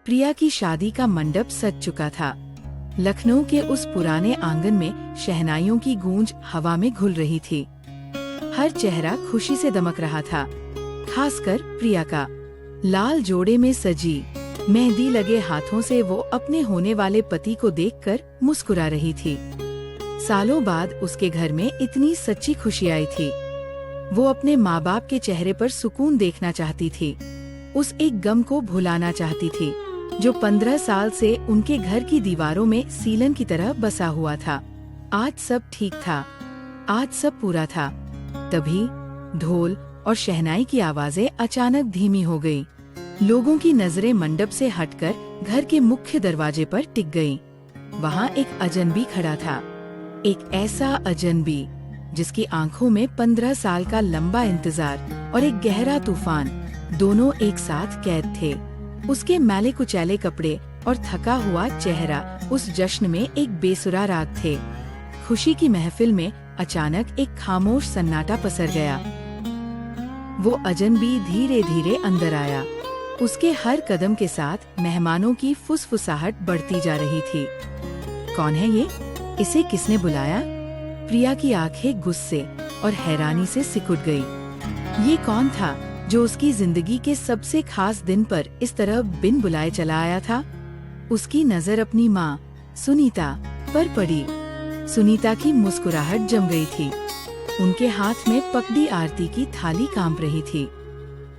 प्रिया की शादी का मंडप सज चुका था। लखनऊ के उस पुराने आंगन में शहनाइयों की गूंज हवा में घुल रही थी। हर चेहरा खुशी से दमक रहा था, खासकर प्रिया का। लाल जोड़े में सजी मेहंदी लगे हाथों से वो अपने होने वाले पति को देखकर मुस्कुरा रही थी। सालों बाद उसके घर में इतनी सच्ची खुशी आई थी। वो अपने माँ बाप के चेहरे पर सुकून देखना चाहती थी, उस एक गम को भुलाना चाहती थी जो 15 साल से उनके घर की दीवारों में सीलन की तरह बसा हुआ था। आज सब ठीक था, आज सब पूरा था। तभी ढोल और शहनाई की आवाजें अचानक धीमी हो गई। लोगों की नजरें मंडप से हटकर घर के मुख्य दरवाजे पर टिक गईं। वहाँ एक अजनबी खड़ा था, एक ऐसा अजनबी जिसकी आंखों में 15 साल का लंबा इंतजार और एक गहरा तूफान दोनों एक साथ कैद थे। उसके मैले कुचैले कपड़े और थका हुआ चेहरा उस जश्न में एक बेसुरा राग थे। खुशी की महफिल में अचानक एक खामोश सन्नाटा पसर गया। वो अजनबी धीरे धीरे अंदर आया। उसके हर कदम के साथ मेहमानों की फुसफुसाहट बढ़ती जा रही थी। कौन है ये? इसे किसने बुलाया? प्रिया की आंखें गुस्से और हैरानी से सिकुड़ गई। ये कौन था जो उसकी जिंदगी के सबसे खास दिन पर इस तरह बिन बुलाए चला आया था? उसकी नजर अपनी माँ सुनीता पर पड़ी। सुनीता की मुस्कुराहट जम गई थी। उनके हाथ में पकड़ी आरती की थाली कांप रही थी,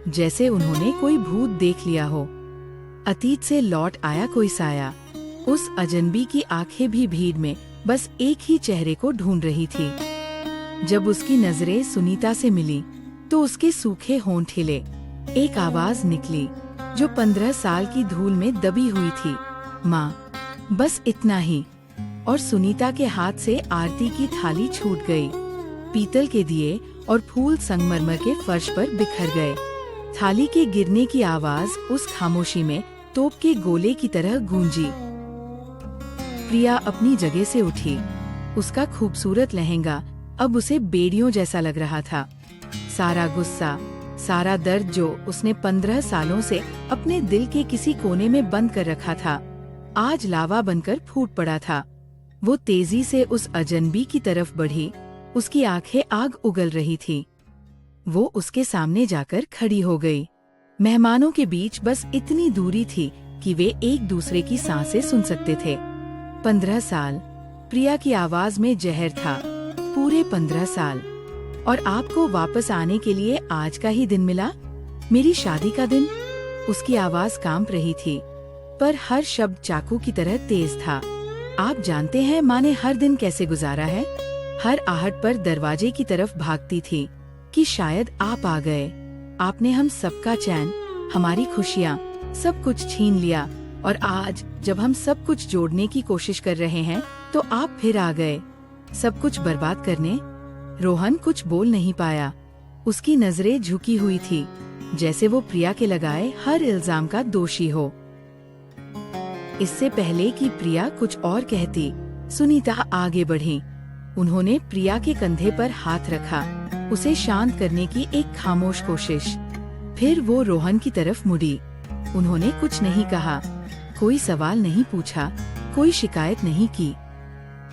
जैसे उन्होंने कोई भूत देख लिया हो। अतीत से लौट आया कोई साया। उस अजनबी की आंखें भी भीड़ में बस एक ही चेहरे को ढूंढ रही थी। जब उसकी नजरें सुनीता से मिली तो उसके सूखे होंठ हिले। एक आवाज निकली जो 15 साल की धूल में दबी हुई थी, माँ, बस इतना ही। और सुनीता के हाथ से आरती की थाली छूट गई। पीतल के दिए और फूल संगमरमर के फर्श पर बिखर गए। थाली के गिरने की आवाज उस खामोशी में तोप के गोले की तरह गूंजी। प्रिया अपनी जगह से उठी। उसका खूबसूरत लहंगा अब उसे बेड़ियों जैसा लग रहा था। सारा गुस्सा, सारा दर्द जो उसने 15 सालों से अपने दिल के किसी कोने में बंद कर रखा था, आज लावा बनकर फूट पड़ा था। वो तेजी से उस अजनबी की तरफ बढ़ी। उसकी आंखें आग उगल रही थी। वो उसके सामने जाकर खड़ी हो गई। मेहमानों के बीच बस इतनी दूरी थी कि वे एक दूसरे की सांसें सुन सकते थे। 15 साल, प्रिया की आवाज में जहर था। पूरे 15 साल। और आपको वापस आने के लिए आज का ही दिन मिला, मेरी शादी का दिन। उसकी आवाज कांप रही थी, पर हर शब्द चाकू की तरह तेज था। आप जानते हैं माँ ने हर दिन कैसे गुजारा है? हर आहट पर दरवाजे की तरफ भागती थी कि शायद आप आ गए। आपने हम सबका चैन, हमारी खुशियाँ, सब कुछ छीन लिया। और आज जब हम सब कुछ जोड़ने की कोशिश कर रहे हैं तो आप फिर आ गए, सब कुछ बर्बाद करने। रोहन कुछ बोल नहीं पाया। उसकी नजरें झुकी हुई थी, जैसे वो प्रिया के लगाए हर इल्जाम का दोषी हो। इससे पहले कि प्रिया कुछ और कहती, सुनीता आगे बढ़ी। उन्होंने प्रिया के कंधे पर हाथ रखा, उसे शांत करने की एक खामोश कोशिश। फिर वो रोहन की तरफ मुड़ी। उन्होंने कुछ नहीं कहा, कोई सवाल नहीं पूछा, कोई शिकायत नहीं की।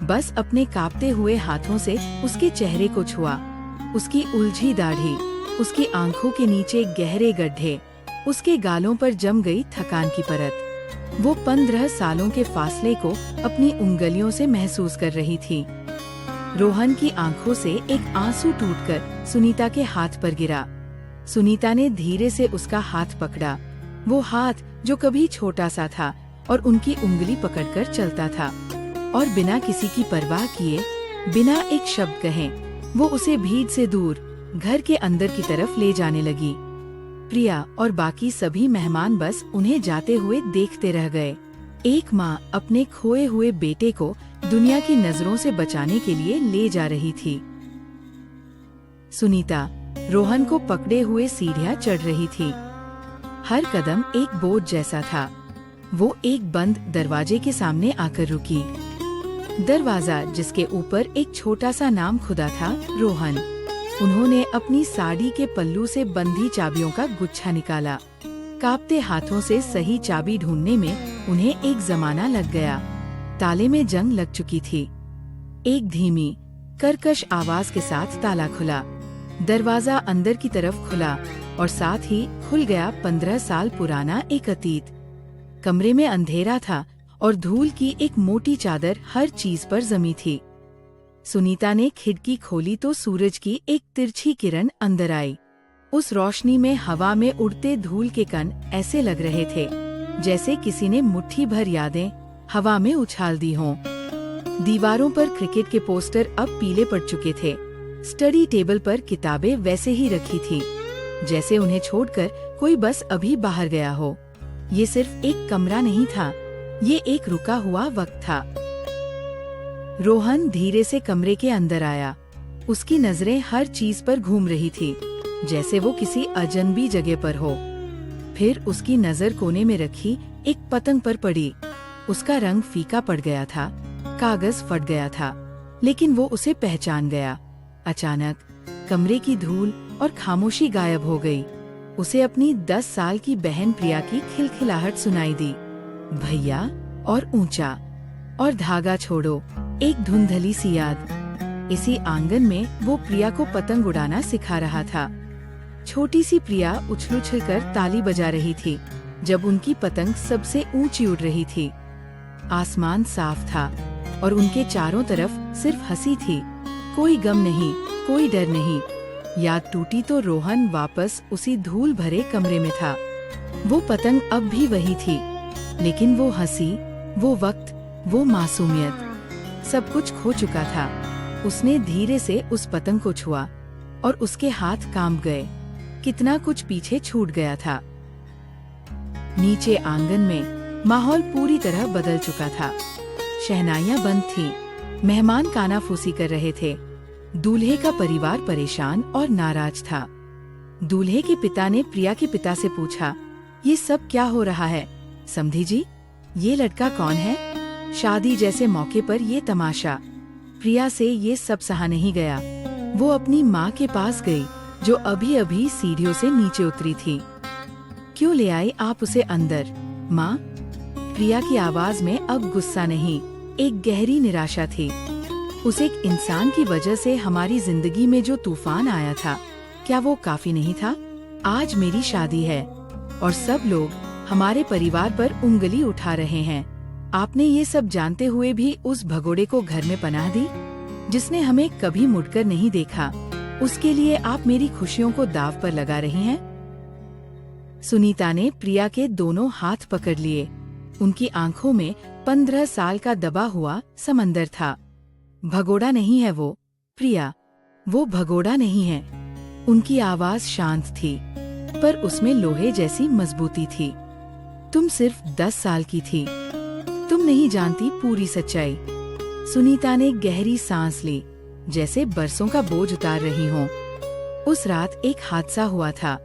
बस अपने कांपते हुए हाथों से उसके चेहरे को छुआ। उसकी उलझी दाढ़ी, उसकी आंखों के नीचे गहरे गड्ढे, उसके गालों पर जम गई थकान की परत। वो 15 सालों के फासले को अपनी उंगलियों से महसूस कर रही थी। रोहन की आंखों से एक आंसू टूटकर सुनीता के हाथ पर गिरा। सुनीता ने धीरे से उसका हाथ पकड़ा, वो हाथ जो कभी छोटा सा था और उनकी उंगली पकड़कर चलता था। और बिना किसी की परवाह किए, बिना एक शब्द कहे, वो उसे भीड़ से दूर घर के अंदर की तरफ ले जाने लगी। प्रिया और बाकी सभी मेहमान बस उन्हें जाते हुए देखते रह गए। एक माँ अपने खोए हुए बेटे को दुनिया की नजरों से बचाने के लिए ले जा रही थी। सुनीता रोहन को पकड़े हुए सीढ़ियाँ चढ़ रही थी। हर कदम एक बोझ जैसा था। वो एक बंद दरवाजे के सामने आकर रुकी। दरवाजा जिसके ऊपर एक छोटा सा नाम खुदा था, रोहन। उन्होंने अपनी साड़ी के पल्लू से बंधी चाबियों का गुच्छा निकाला। कांपते हाथों से सही चाबी ढूंढने में उन्हें एक जमाना लग गया। ताले में जंग लग चुकी थी। एक धीमी, कर्कश आवाज के साथ ताला खुला। दरवाजा अंदर की तरफ खुला और साथ ही खुल गया 15 साल पुराना एक अतीत। कमरे में अंधेरा था और धूल की एक मोटी चादर हर चीज पर जमी थी। सुनीता ने खिड़की खोली तो सूरज की एक तिरछी किरण अंदर आई। उस रोशनी में हवा में उड़ते धूल के कण ऐसे लग रहे थे जैसे किसी ने मुट्ठी भर यादें हवा में उछाल दी हों। दीवारों पर क्रिकेट के पोस्टर अब पीले पड़ चुके थे। स्टडी टेबल पर किताबें वैसे ही रखी थी जैसे उन्हें छोड़कर कोई बस अभी बाहर गया हो। ये सिर्फ एक कमरा नहीं था, ये एक रुका हुआ वक्त था। रोहन धीरे से कमरे के अंदर आया। उसकी नजरें हर चीज पर घूम रही थी जैसे वो किसी अजनबी जगह पर हो। फिर उसकी नजर कोने में रखी एक पतंग पर पड़ी। उसका रंग फीका पड़ गया था, कागज फट गया था, लेकिन वो उसे पहचान गया। अचानक कमरे की धूल और खामोशी गायब हो गई। उसे अपनी 10 साल की बहन प्रिया की खिलखिलाहट सुनाई दी। भैया और ऊंचा और धागा छोड़ो, एक धुंधली सी याद। इसी आंगन में वो प्रिया को पतंग उड़ाना सिखा रहा था। छोटी सी प्रिया उछल-उछल कर ताली बजा रही थी जब उनकी पतंग सबसे ऊंची उड़ रही थी। आसमान साफ था और उनके चारों तरफ सिर्फ हंसी थी। कोई गम नहीं, कोई डर नहीं। याद टूटी तो रोहन वापस उसी धूल भरे कमरे में था। वो पतंग अब भी वही थी, लेकिन वो हंसी, वो वक्त, वो मासूमियत, सब कुछ खो चुका था। उसने धीरे से उस पतंग को छुआ और उसके हाथ कांप गए। कितना कुछ पीछे छूट गया था। नीचे आंगन में माहौल पूरी तरह बदल चुका था। शहनाइयां बंद थीं, मेहमान कानाफूसी कर रहे थे। दूल्हे का परिवार परेशान और नाराज था। दूल्हे के पिता ने प्रिया के पिता से पूछा, ये सब क्या हो रहा है? समधी जी, ये लड़का कौन है? शादी जैसे मौके पर ये तमाशा। प्रिया से ये सब सहा नहीं गया। वो अपनी माँ के पास गई जो अभी अभी सीढ़ियों से नीचे उतरी थी। क्यों ले आई आप उसे अंदर, माँ? प्रिया की आवाज में अब गुस्सा नहीं, एक गहरी निराशा थी। उस एक इंसान की वजह से हमारी जिंदगी में जो तूफान आया था, क्या वो काफी नहीं था? आज मेरी शादी है और सब लोग हमारे परिवार पर उंगली उठा रहे हैं। आपने ये सब जानते हुए भी उस भगोड़े को घर में पनाह दी, जिसने हमें कभी मुड़कर नहीं देखा। उसके लिए आप मेरी खुशियों को दाव पर लगा रही हैं? सुनीता ने प्रिया के दोनों हाथ पकड़ लिए। उनकी आंखों में 15 साल का दबा हुआ समंदर था। भगोड़ा नहीं है वो, प्रिया, वो भगोड़ा नहीं है। उनकी आवाज शांत थी, पर उसमें लोहे जैसी मजबूती थी। तुम सिर्फ 10 साल की थी, तुम नहीं जानती पूरी सच्चाई। सुनीता ने गहरी सांस ली, जैसे बरसों का बोझ उतार रही हो। उस रात एक हादसा हुआ था।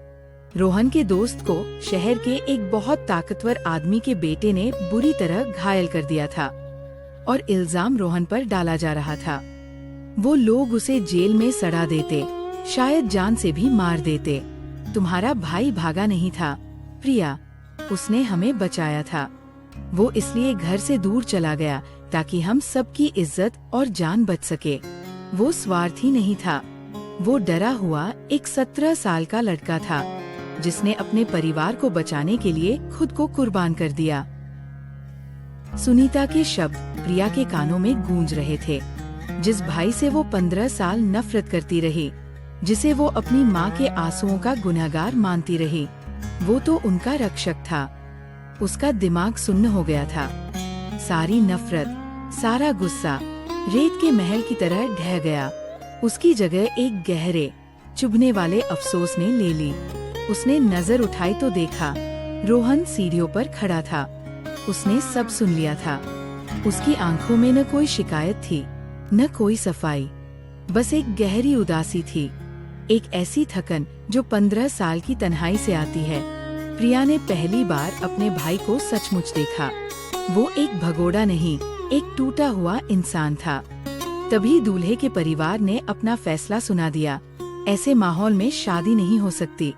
रोहन के दोस्त को शहर के एक बहुत ताकतवर आदमी के बेटे ने बुरी तरह घायल कर दिया था और इल्जाम रोहन पर डाला जा रहा था। वो लोग उसे जेल में सड़ा देते, शायद जान से भी मार देते। तुम्हारा भाई भागा नहीं था, प्रिया, उसने हमें बचाया था। वो इसलिए घर से दूर चला गया ताकि हम सबकी इज्जत और जान बच सके। वो स्वार्थी नहीं था, वो डरा हुआ एक 17 साल का लड़का था जिसने अपने परिवार को बचाने के लिए खुद को कुर्बान कर दिया। सुनीता के शब्द प्रिया के कानों में गूंज रहे थे। जिस भाई से वो 15 साल नफरत करती रही, जिसे वो अपनी माँ के आंसुओं का गुनहगार मानती रही, वो तो उनका रक्षक था। उसका दिमाग सुन्न हो गया था। सारी नफरत, सारा गुस्सा रेत के महल की तरह ढह गया। उसकी जगह एक गहरे, चुभने वाले अफसोस ने ले ली। उसने नजर उठाई तो देखा, रोहन सीढ़ियों पर खड़ा था। उसने सब सुन लिया था। उसकी आंखों में न कोई शिकायत थी, न कोई सफाई, बस एक गहरी उदासी थी। एक ऐसी थकन जो 15 साल की तन्हाई से आती है। प्रिया ने पहली बार अपने भाई को सचमुच देखा। वो एक भगोड़ा नहीं, एक टूटा हुआ इंसान था। तभी दूल्हे के परिवार ने अपना फैसला सुना दिया। ऐसे माहौल में शादी नहीं हो सकती।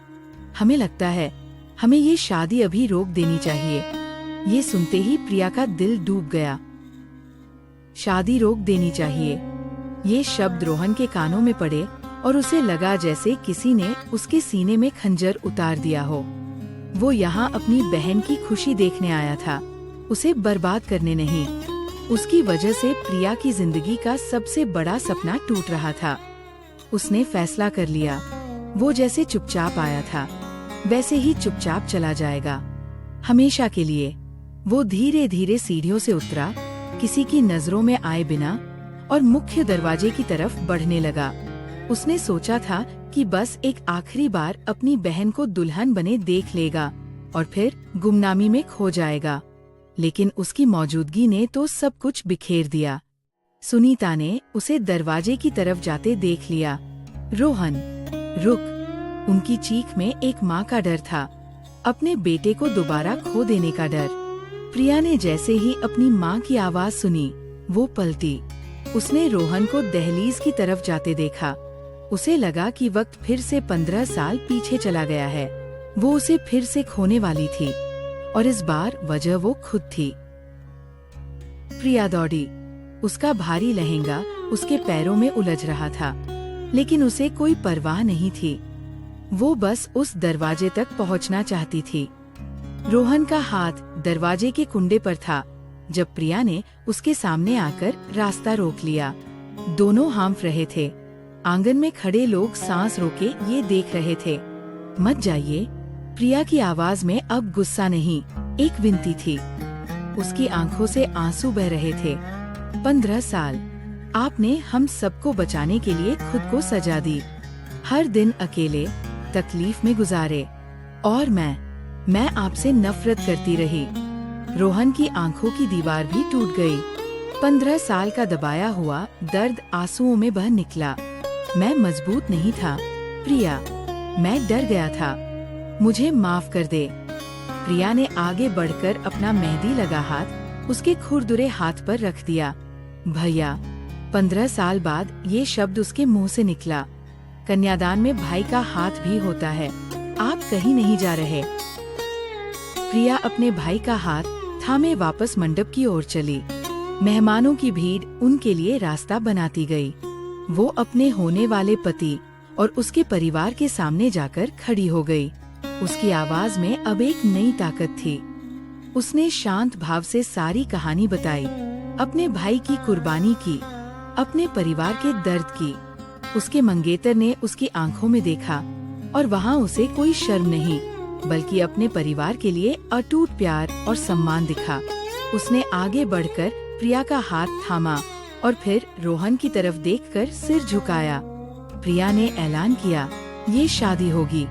हमें लगता है हमें ये शादी अभी रोक देनी चाहिए। ये सुनते ही प्रिया का दिल डूब गया। शादी रोक देनी चाहिए, ये शब्द रोहन के कानों में पड़े और उसे लगा जैसे किसी ने उसके सीने में खंजर उतार दिया हो। वो यहाँ अपनी बहन की खुशी देखने आया था, उसे बर्बाद करने नहीं। उसकी वजह से प्रिया की जिंदगी का सबसे बड़ा सपना टूट रहा था। उसने फैसला कर लिया, वो जैसे चुपचाप आया था वैसे ही चुपचाप चला जाएगा, हमेशा के लिए। वो धीरे धीरे सीढ़ियों से उतरा, किसी की नजरों में आए बिना, और मुख्य दरवाजे की तरफ बढ़ने लगा। उसने सोचा था कि बस एक आखिरी बार अपनी बहन को दुल्हन बने देख लेगा और फिर गुमनामी में खो जाएगा, लेकिन उसकी मौजूदगी ने तो सब कुछ बिखेर दिया। सुनीता ने उसे दरवाजे की तरफ जाते देख लिया। रोहन, रुक। उनकी चीख में एक माँ का डर था, अपने बेटे को दोबारा खो देने का डर। प्रिया ने जैसे ही अपनी माँ की आवाज सुनी, वो पलटी। उसने रोहन को दहलीज की तरफ जाते देखा। उसे लगा कि वक्त फिर से 15 साल पीछे चला गया है। वो उसे फिर से खोने वाली थी, और इस बार वजह वो खुद थी। प्रिया दौड़ी। उसका भारी लहंगा उसके पैरों में उलझ रहा था, लेकिन उसे कोई परवाह नहीं थी। वो बस उस दरवाजे तक पहुंचना चाहती थी। रोहन का हाथ दरवाजे के कुंडे पर था जब प्रिया ने उसके सामने आकर रास्ता रोक लिया। दोनों हाँफ रहे थे। आंगन में खड़े लोग सांस रोके ये देख रहे थे। मत जाइए। प्रिया की आवाज में अब गुस्सा नहीं, एक विनती थी। उसकी आंखों से आंसू बह रहे थे। 15 साल आपने हम सबको बचाने के लिए खुद को सजा दी, हर दिन अकेले तकलीफ में गुजारे, और मैं आपसे नफरत करती रही। रोहन की आंखों की दीवार भी टूट गई। 15 साल का दबाया हुआ दर्द आंसुओं में बह निकला। मैं मजबूत नहीं था प्रिया, मैं डर गया था, मुझे माफ कर दे। प्रिया ने आगे बढ़कर अपना मेहंदी लगा हाथ उसके खुरदुरे हाथ पर रख दिया। भैया। 15 साल बाद ये शब्द उसके मुंह से निकला। कन्यादान में भाई का हाथ भी होता है। आप कहीं नहीं जा रहे। प्रिया अपने भाई का हाथ थामे वापस मंडप की ओर चली। मेहमानों की भीड़ उनके लिए रास्ता बनाती गई। वो अपने होने वाले पति और उसके परिवार के सामने जाकर खड़ी हो गई। उसकी आवाज में अब एक नई ताकत थी। उसने शांत भाव से सारी कहानी बताई, अपने भाई की कुर्बानी की, अपने परिवार के दर्द की। उसके मंगेतर ने उसकी आंखों में देखा, और वहाँ उसे कोई शर्म नहीं, बल्कि अपने परिवार के लिए अटूट प्यार और सम्मान दिखा। उसने आगे बढ़कर प्रिया का हाथ थामा और फिर रोहन की तरफ देखकर सिर झुकाया। प्रिया ने ऐलान किया, ये शादी होगी,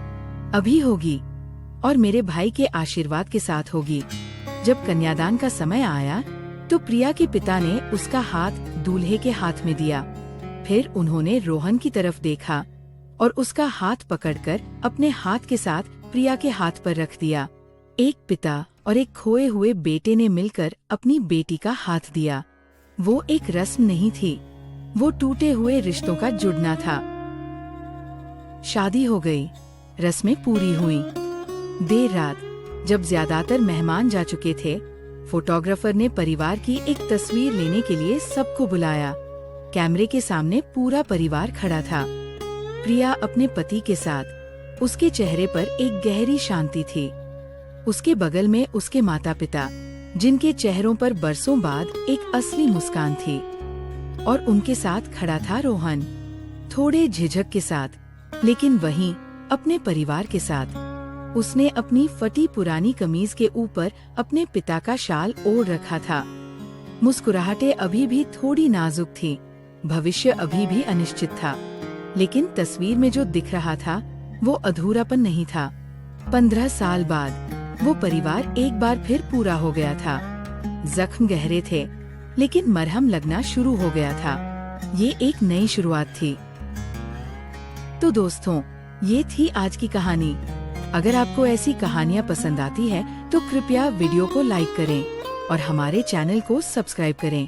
अभी होगी, और मेरे भाई के आशीर्वाद के साथ होगी। जब कन्यादान का समय आया तो प्रिया के पिता ने उसका हाथ दूल्हे के हाथ में दिया। फिर उन्होंने रोहन की तरफ देखा और उसका हाथ पकड़कर अपने हाथ के साथ प्रिया के हाथ पर रख दिया। एक पिता और एक खोए हुए बेटे ने मिलकर अपनी बेटी का हाथ दिया। वो एक रस्म नहीं थी, वो टूटे हुए रिश्तों का जुड़ना था। शादी हो गई, रस्में पूरी हुई। देर रात जब ज्यादातर मेहमान जा चुके थे, फोटोग्राफर ने परिवार की एक तस्वीर लेने के लिए सबको बुलाया। कैमरे के सामने पूरा परिवार खड़ा था। प्रिया अपने पति के साथ। उसके चेहरे पर एक गहरी शांति थी। उसके बगल में उसके माता पिता, जिनके चेहरों पर बरसों बाद एक असली मुस्कान थी। और उनके साथ खड़ा था रोहन, थोड़े झिझक के साथ, लेकिन वहीं अपने परिवार के साथ। उसने अपनी फटी पुरानी कमीज के ऊपर अपने पिता का शाल ओढ़ रखा था। मुस्कुराहटें अभी भी थोड़ी नाजुक थी, भविष्य अभी भी अनिश्चित था, लेकिन तस्वीर में जो दिख रहा था वो अधूरापन नहीं था। 15 साल बाद वो परिवार एक बार फिर पूरा हो गया था। जख्म गहरे थे, लेकिन मरहम लगना शुरू हो गया था। ये एक नई शुरुआत थी। तो दोस्तों, ये थी आज की कहानी। अगर आपको ऐसी कहानियाँ पसंद आती है तो कृपया वीडियो को लाइक करें और हमारे चैनल को सब्सक्राइब करें।